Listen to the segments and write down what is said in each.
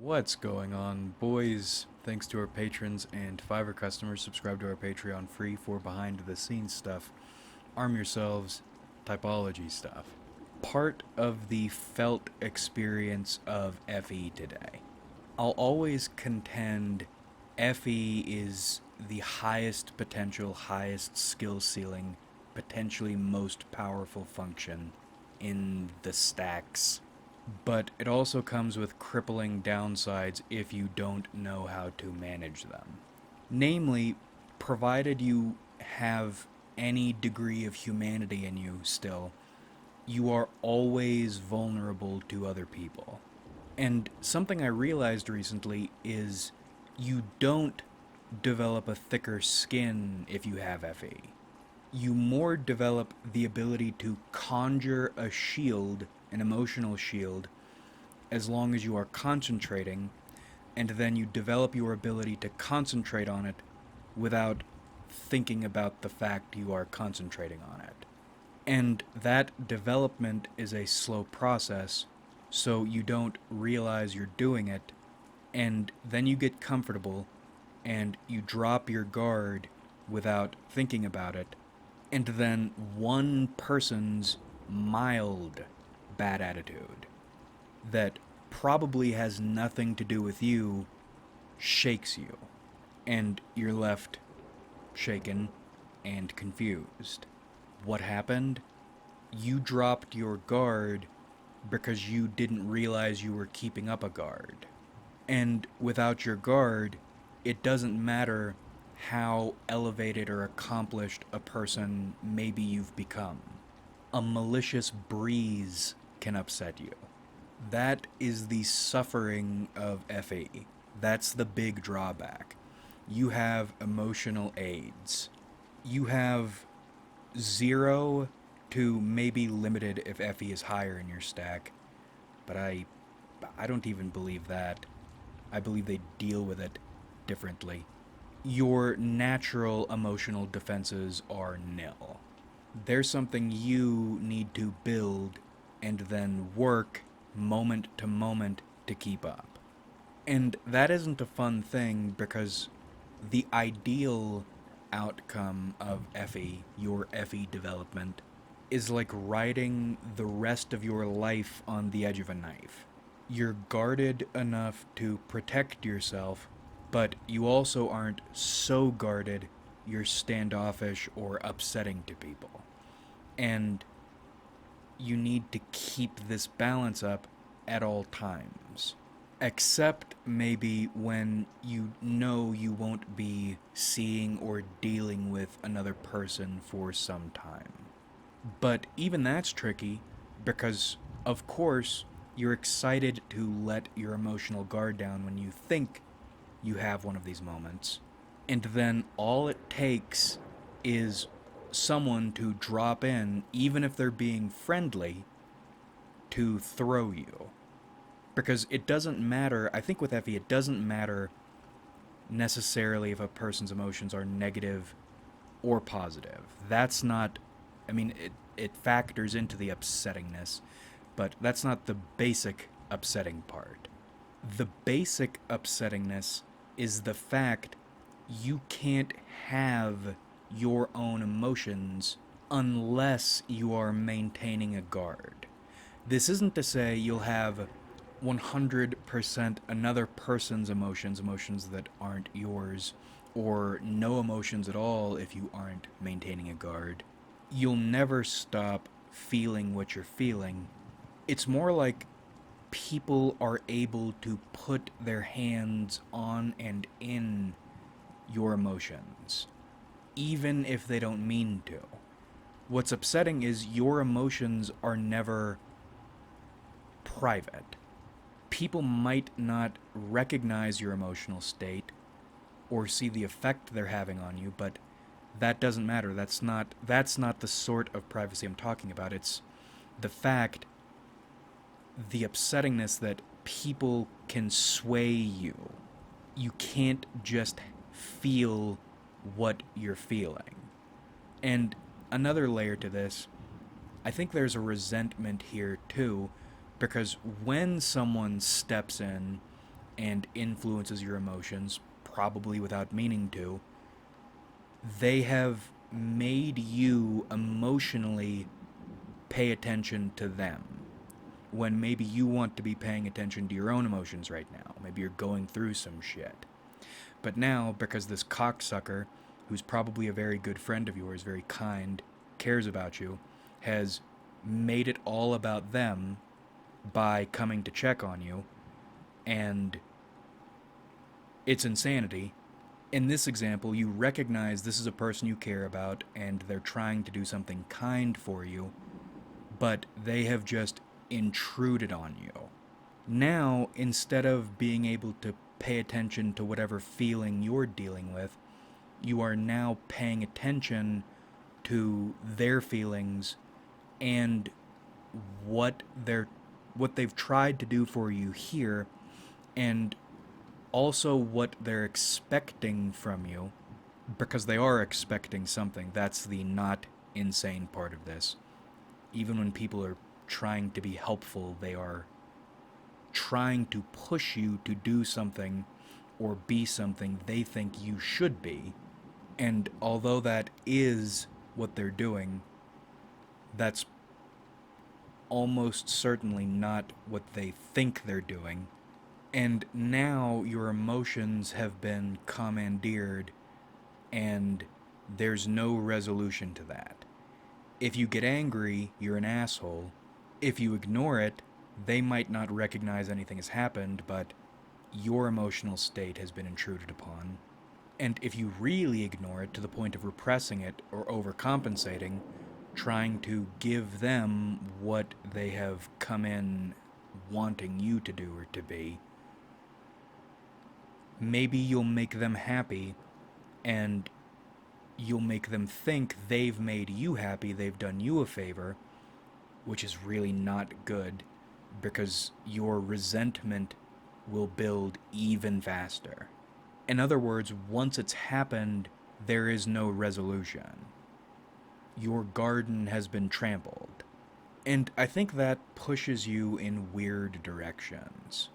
What's going on, boys? Thanks to our patrons and Fiverr customers, subscribe to our Patreon free for behind the scenes stuff. Arm yourselves, typology stuff. Part of the felt experience of FE today. I'll always contend FE is the highest potential, highest skill ceiling, potentially most powerful function in the stacks, but it also comes with crippling downsides if you don't know how to manage them. Namely, provided you have any degree of humanity in you still, you are always vulnerable to other people. And something I realized recently is you don't develop a thicker skin if you have FE. You more develop the ability to conjure a shield, an emotional shield, as long as you are concentrating, and then you develop your ability to concentrate on it without thinking about the fact you are concentrating on it. And that development is a slow process, so you don't realize you're doing it, and then you get comfortable, and you drop your guard without thinking about it, and then one person's mild bad attitude that probably has nothing to do with you shakes you, and you're left shaken and confused. What happened? You dropped your guard because you didn't realize you were keeping up a guard. And without your guard, it doesn't matter how elevated or accomplished a person maybe you've become. A malicious breeze can upset you. That is the suffering of FE. That's the big drawback. You have emotional AIDS. You have 0 to maybe limited if FE is higher in your stack, but I don't even believe that. I believe they deal with it differently. Your natural emotional defenses are nil. There's something you need to build and then work moment to moment to keep up. And that isn't a fun thing because the ideal outcome of FE, your FE development, is like riding the rest of your life on the edge of a knife. You're guarded enough to protect yourself, but you also aren't so guarded you're standoffish or upsetting to people. And you need to keep this balance up at all times. Except maybe when you know you won't be seeing or dealing with another person for some time. But even that's tricky because, of course, you're excited to let your emotional guard down when you think you have one of these moments. And then all it takes is someone to drop in, even if they're being friendly, to throw you. Because it doesn't matter, I think with FE, it doesn't matter necessarily if a person's emotions are negative or positive. That's not, I mean, it factors into the upsettingness, but that's not the basic upsetting part. The basic upsettingness is the fact you can't have your own emotions unless you are maintaining a guard. This isn't to say you'll have 100% another person's emotions, emotions that aren't yours, or no emotions at all if you aren't maintaining a guard. You'll never stop feeling what you're feeling. It's more like people are able to put their hands on and in your emotions, even if they don't mean to. What's upsetting is your emotions are never private. People might not recognize your emotional state or see the effect they're having on you, but that doesn't matter. That's not the sort of privacy I'm talking about. It's the fact, the upsettingness that people can sway you. You can't just feel what you're feeling. And another layer to this, I think there's a resentment here too, because when someone steps in and influences your emotions, probably without meaning to, they have made you emotionally pay attention to them when maybe you want to be paying attention to your own emotions right now. Maybe you're going through some shit. But now, because this cocksucker, who's probably a very good friend of yours, very kind, cares about you, has made it all about them by coming to check on you, and it's insanity. In this example, you recognize this is a person you care about, and they're trying to do something kind for you, but they have just intruded on you. Now, instead of being able to pay attention to whatever feeling you're dealing with, you are now paying attention to their feelings and what they've tried to do for you here, and also what they're expecting from you, because they are expecting something. That's the not insane part of this. Even when people are trying to be helpful, they are trying to push you to do something or be something they think you should be. And although that is what they're doing, that's almost certainly not what they think they're doing. And now your emotions have been commandeered, and there's no resolution to that. If you get angry, you're an asshole. If you ignore it, they might not recognize anything has happened, but your emotional state has been intruded upon. And if you really ignore it to the point of repressing it or overcompensating, trying to give them what they have come in wanting you to do or to be, maybe you'll make them happy, and you'll make them think they've made you happy, they've done you a favor, which is really not good, because your resentment will build even faster. In other words, once it's happened, there is no resolution. Your garden has been trampled. And I think that pushes you in weird directions.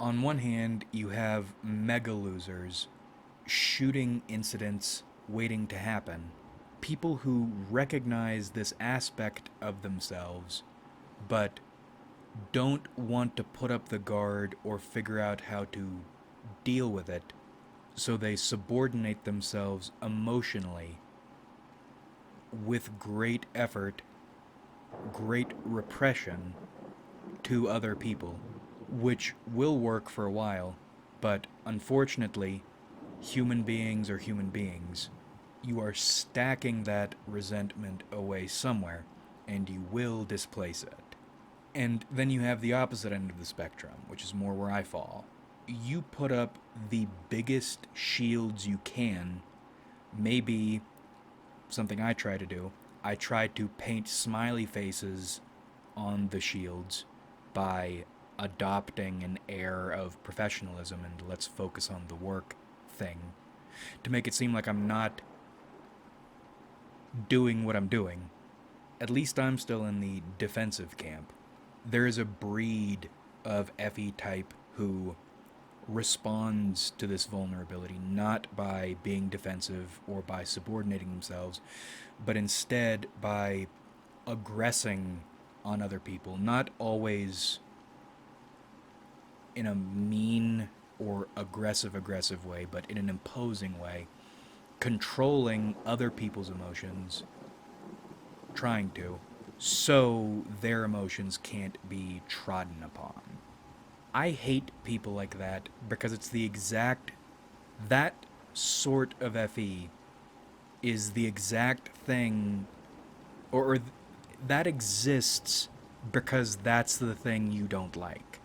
On one hand, you have mega losers shooting incidents waiting to happen. People who recognize this aspect of themselves, but don't want to put up the guard or figure out how to deal with it, so they subordinate themselves emotionally with great effort, great repression to other people, which will work for a while, but unfortunately, human beings are human beings. You are stacking that resentment away somewhere, and you will displace it. And then you have the opposite end of the spectrum, which is more where I fall. You put up the biggest shields you can. Maybe something I try to do. I try to paint smiley faces on the shields by adopting an air of professionalism and let's focus on the work thing, to make it seem like I'm not doing what I'm doing. At least I'm still in the defensive camp. There is a breed of FE type who responds to this vulnerability not by being defensive or by subordinating themselves, but instead by aggressing on other people, not always in a mean or aggressive way, but in an imposing way, controlling other people's emotions, trying to, so their emotions can't be trodden upon. I hate people like that because it's that sort of FE is the exact thing, or that exists because that's the thing you don't like.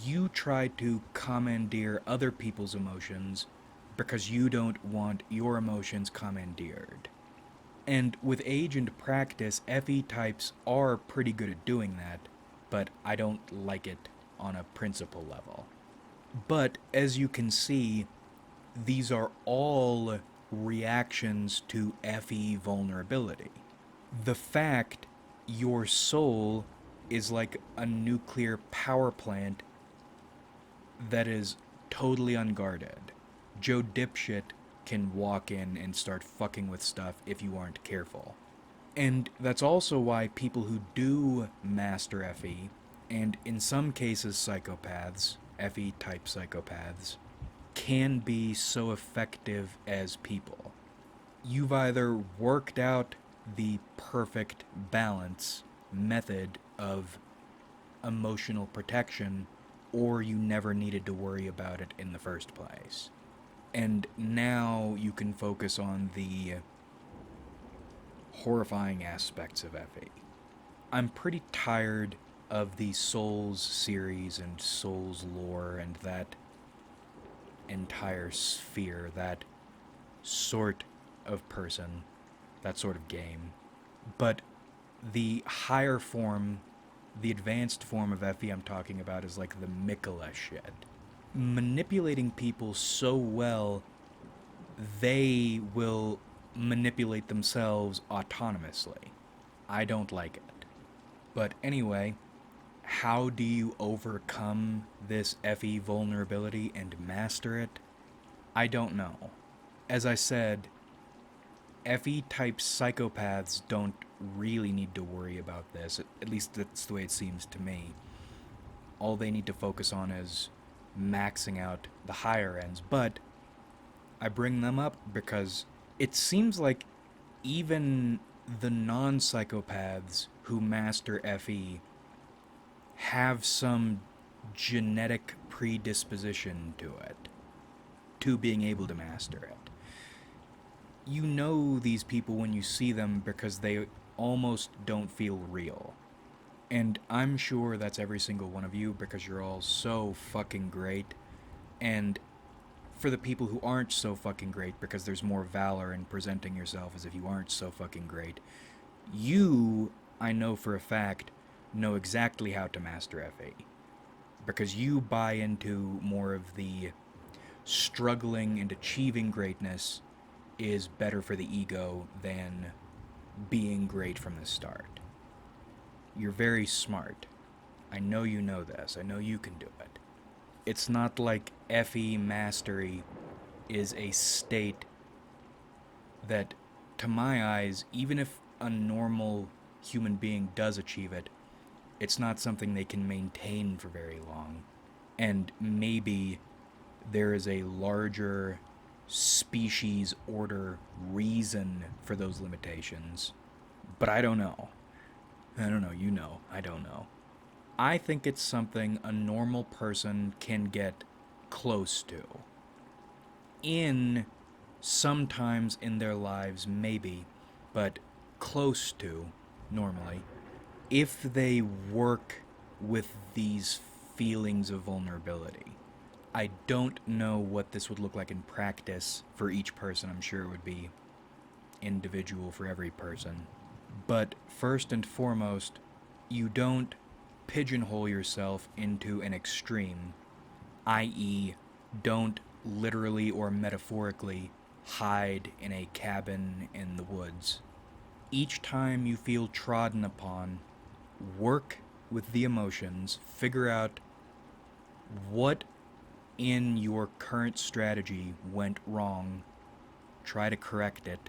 You try to commandeer other people's emotions because you don't want your emotions commandeered. And with age and practice, FE types are pretty good at doing that, but I don't like it on a principle level. But as you can see, these are all reactions to FE vulnerability. The fact your soul is like a nuclear power plant that is totally unguarded. Joe Dipshit can walk in and start fucking with stuff if you aren't careful. And that's also why people who do master FE, and in some cases psychopaths, FE type psychopaths, can be so effective as people. You've either worked out the perfect balance method of emotional protection, or you never needed to worry about it in the first place. And now you can focus on the horrifying aspects of FE. I'm pretty tired of the Souls series and Souls lore and that entire sphere, that sort of person, that sort of game. But the higher form, the advanced form of FE I'm talking about is like the Mikola shit. Manipulating people so well, they will manipulate themselves autonomously. I don't like it. But anyway, how do you overcome this FE vulnerability and master it? I don't know. As I said, FE type psychopaths don't really need to worry about this. At least that's the way it seems to me. All they need to focus on is maxing out the higher ends. But I bring them up because it seems like even the non-psychopaths who master FE have some genetic predisposition to it, to being able to master it. You know these people when you see them because they almost don't feel real. And I'm sure that's every single one of you because you're all so fucking great. And for the people who aren't so fucking great because there's more valor in presenting yourself as if you aren't so fucking great, you, I know for a fact, know exactly how to master FE. Because you buy into more of the struggling and achieving greatness is better for the ego than being great from the start. You're very smart. I know you know this. I know you can do it. It's not like FE mastery is a state that, to my eyes, even if a normal human being does achieve it, it's not something they can maintain for very long. And maybe there is a larger species order reason for those limitations. But I don't know. I don't know, you know, I don't know. I think it's something a normal person can get close to. Sometimes in their lives, maybe, but close to, normally, if they work with these feelings of vulnerability. I don't know what this would look like in practice for each person. I'm sure it would be individual for every person. But first and foremost, you don't pigeonhole yourself into an extreme, i.e., don't literally or metaphorically hide in a cabin in the woods. Each time you feel trodden upon, work with the emotions, figure out what in your current strategy went wrong, try to correct it,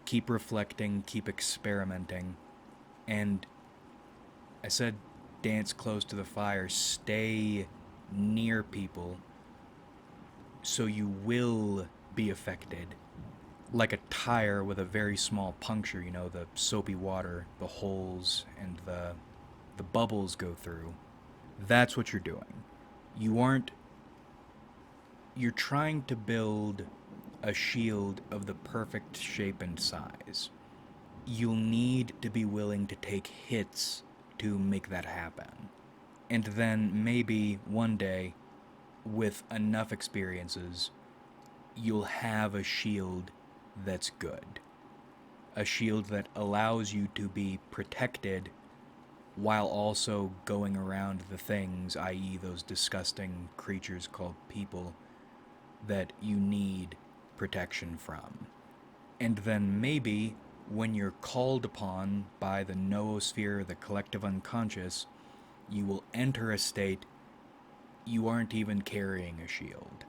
keep reflecting, keep experimenting, and I said dance close to the fire, stay near people so you will be affected. Like a tire with a very small puncture, you know, the soapy water, the holes, and the bubbles go through. That's what you're doing. You're trying to build a shield of the perfect shape and size. You'll need to be willing to take hits to make that happen. And then maybe one day, with enough experiences, you'll have a shield that's good. A shield that allows you to be protected while also going around the things, i.e. those disgusting creatures called people, that you need protection from. And then maybe, when you're called upon by the noosphere, the collective unconscious, you will enter a state you aren't even carrying a shield.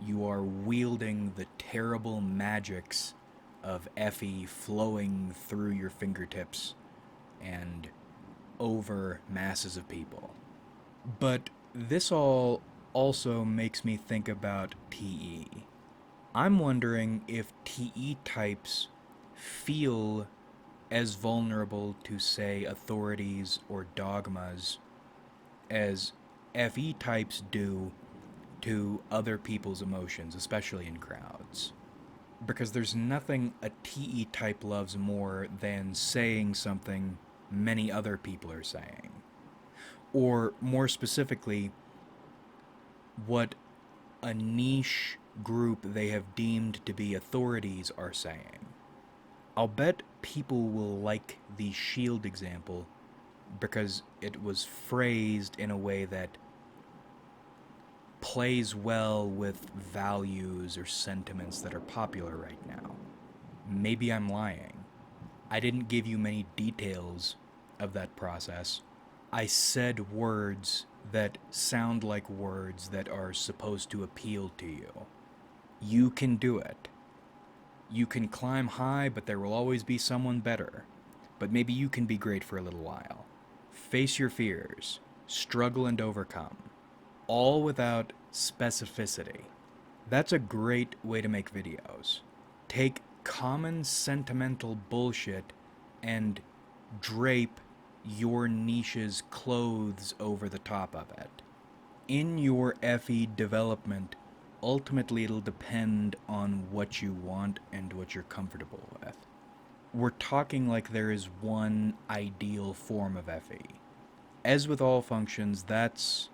You are wielding the terrible magics of Effie flowing through your fingertips and over masses of people. But this all also makes me think about TE. I'm wondering if TE types feel as vulnerable to, say, authorities or dogmas as FE types do to other people's emotions, especially in crowds. Because there's nothing a TE type loves more than saying something many other people are saying. Or more specifically, what a niche group they have deemed to be authorities are saying. I'll bet people will like the shield example because it was phrased in a way that plays well with values or sentiments that are popular right now. Maybe I'm lying. I didn't give you many details of that process. I said words that sound like words that are supposed to appeal to you. You can do it. You can climb high, but there will always be someone better. But maybe you can be great for a little while. Face your fears. Struggle and overcome. All without specificity. That's a great way to make videos. Take common sentimental bullshit and drape your niche's clothes over the top of it. In your FE development, ultimately it'll depend on what you want and what you're comfortable with. We're talking like there is one ideal form of FE. As with all functions, that's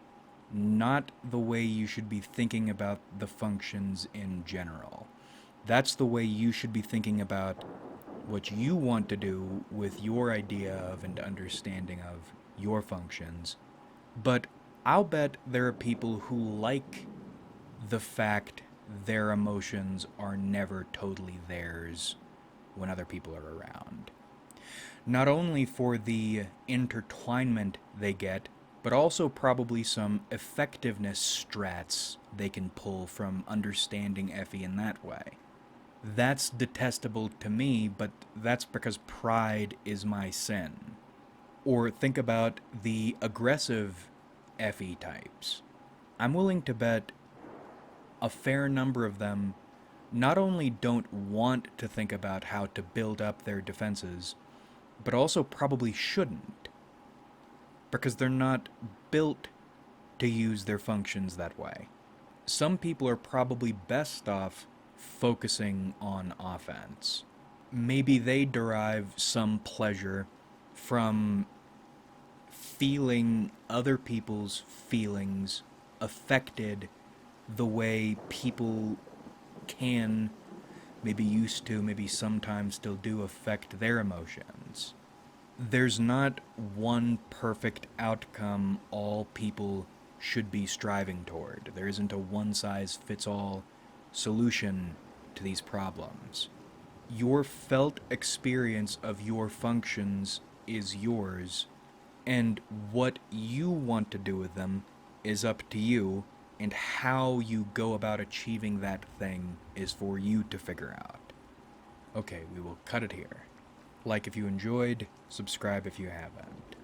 not the way you should be thinking about the functions in general. That's the way you should be thinking about what you want to do with your idea of and understanding of your functions. But I'll bet there are people who like the fact their emotions are never totally theirs when other people are around. Not only for the intertwinement they get, but also probably some effectiveness strats they can pull from understanding Effie in that way. That's detestable to me, but that's because pride is my sin. Or think about the aggressive FE types. I'm willing to bet a fair number of them not only don't want to think about how to build up their defenses, but also probably shouldn't. Because they're not built to use their functions that way. Some people are probably best off focusing on offense. Maybe they derive some pleasure from feeling other people's feelings affected the way people can, maybe used to, maybe sometimes still do affect their emotions. There's not one perfect outcome all people should be striving toward. There isn't a one-size-fits-all solution to these problems. Your felt experience of your functions is yours, and what you want to do with them is up to you, and how you go about achieving that thing is for you to figure out. Okay, we will cut it here. Like if you enjoyed, subscribe if you haven't.